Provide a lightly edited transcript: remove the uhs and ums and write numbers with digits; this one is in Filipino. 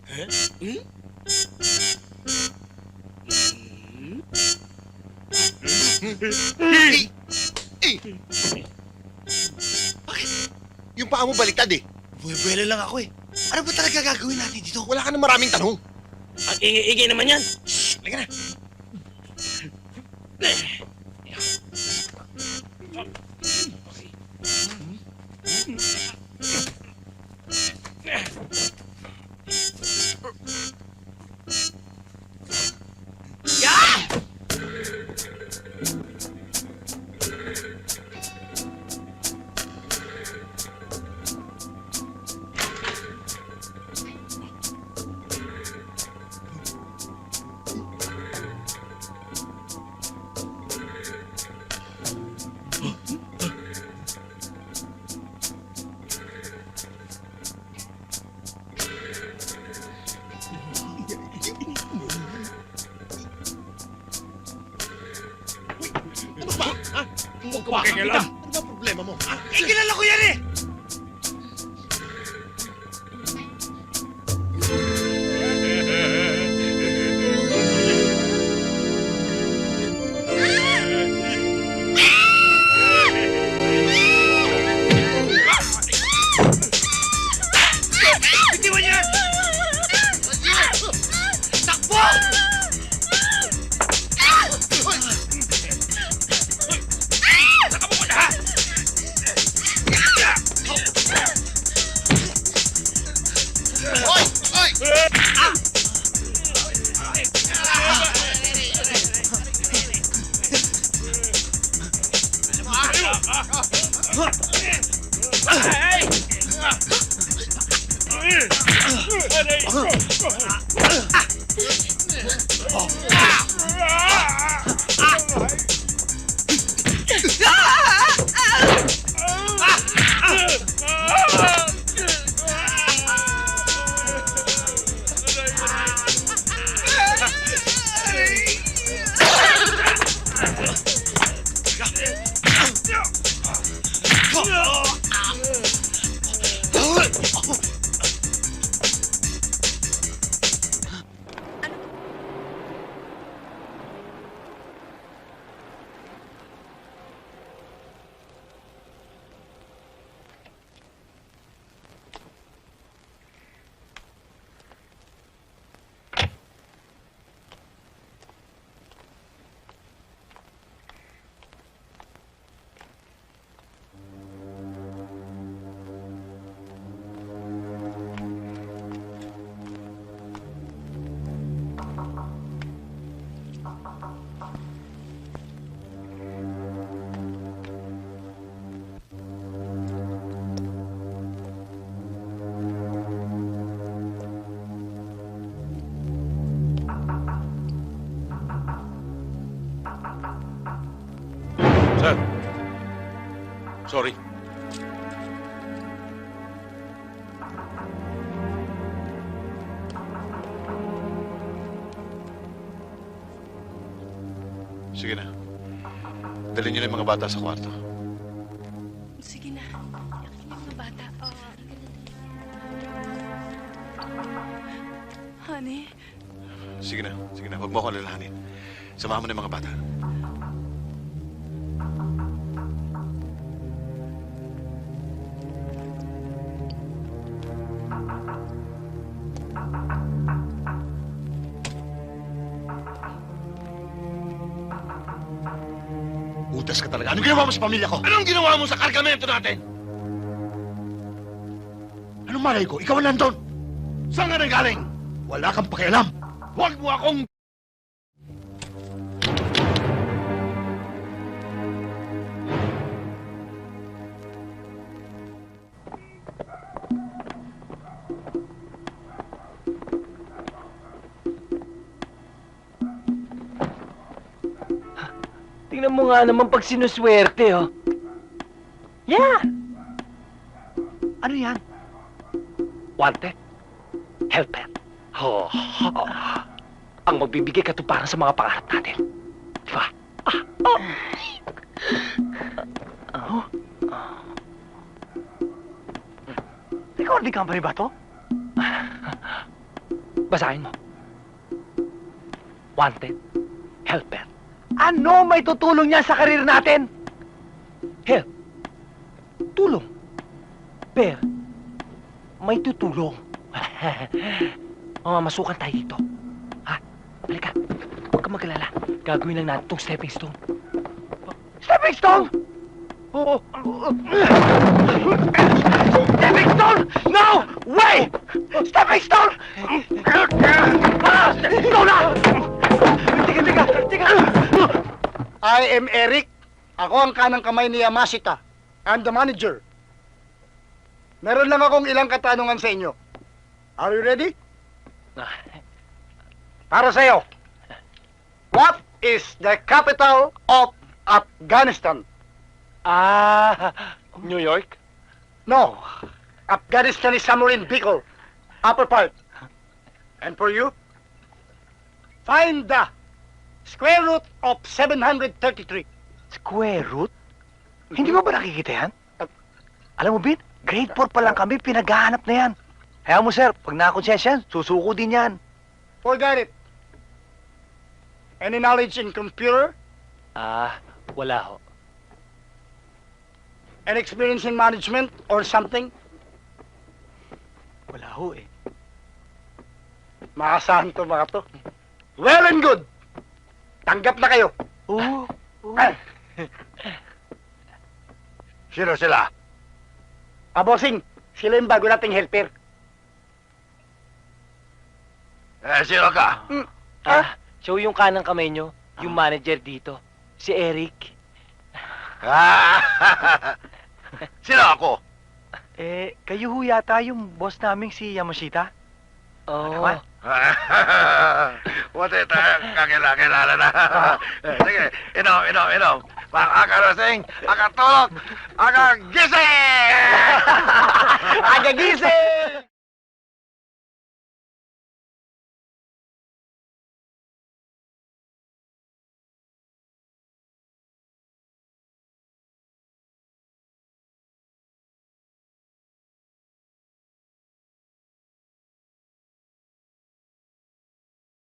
Hmm? Eh! Eh! Bakit? Yung paa mo baliktad eh. Buwelo lang ako eh. Ano ba talaga gagawin natin dito? Wala ka na maraming tanong. Ang ingay-ingay naman yan. Halika na. Ano ba? Ha? Huwag ka makikita. Ano ba problema mo? Ha? Eh, kilala ko yan eh! Bitiwan yan! Takbo! Saka mo muna, ha? Hoy! Hoy! Sir. Sorry. Sige na. Dalhin niyo na yung mga bata sa kwarto. Sige na. Yakin yung mga bata. Honey, Sige na. Sige na. Huwag mo akong alalahanin. Samahan mo na yung mga bata. Utas ka talaga. Anong ginawa mo sa pamilya ko? Anong ginawa mo sa kargamento natin? Anong malay ko? Ikaw ang nandun. Saan ka nanggaling? Wala kang pakialam. Huwag mo akong... Tingnan mo nga naman pag sinuswerte, oh. Yan! Ano yan? Wanted? Helper? Oh. Ang magbibigay katuparan sa mga pangarap natin. Di ba? Recording company ba to? Basahin mo. Wanted. Helper. Ano may tutulong niya sa karir natin? Help. Tulong. Per. May tutulong. Mamamasukan tayo dito. Ha? Halika. Huwag ka mag-alala. Gagawin lang natin itong stepping stone. Stepping stone! Oo. Stepping stone! No! Way! Stepping stone! Stepping stone na! Teka! I am Eric. Ako ang kanang kamay ni Yamashita. I'm the manager. Meron lang akong ilang katanungan sa inyo. Are you ready? Para sa'yo. What is the capital of Afghanistan? New York? No. Afghanistan is somewhere in Bicol. Upper part. And for you? Find the square root of 733. Square root? Hindi mo ba nakikita yan? Alam mo, Bin, grade 4 pa lang kami, pinaghahanap na yan. Kaya mo, sir, pag nakakonsensya yan, susuko din yan. Forget it. Any knowledge in computer? Wala ho. Any experience in management or something? Wala ho eh. Maasahan to mga to. Well and good. Tanggap na kayo. Oo. Sino sila? Bossing, sila yung bago nating helper. Sino ka? Siya yung kanang kamay nyo, yung manager dito. Si Eric. Sino ako? Kayo ho yata yung boss naming si Yamashita? Oo. Buti tayo kakilala na. Sige, inom. Akalasing, akatulog, akagising! Agagising!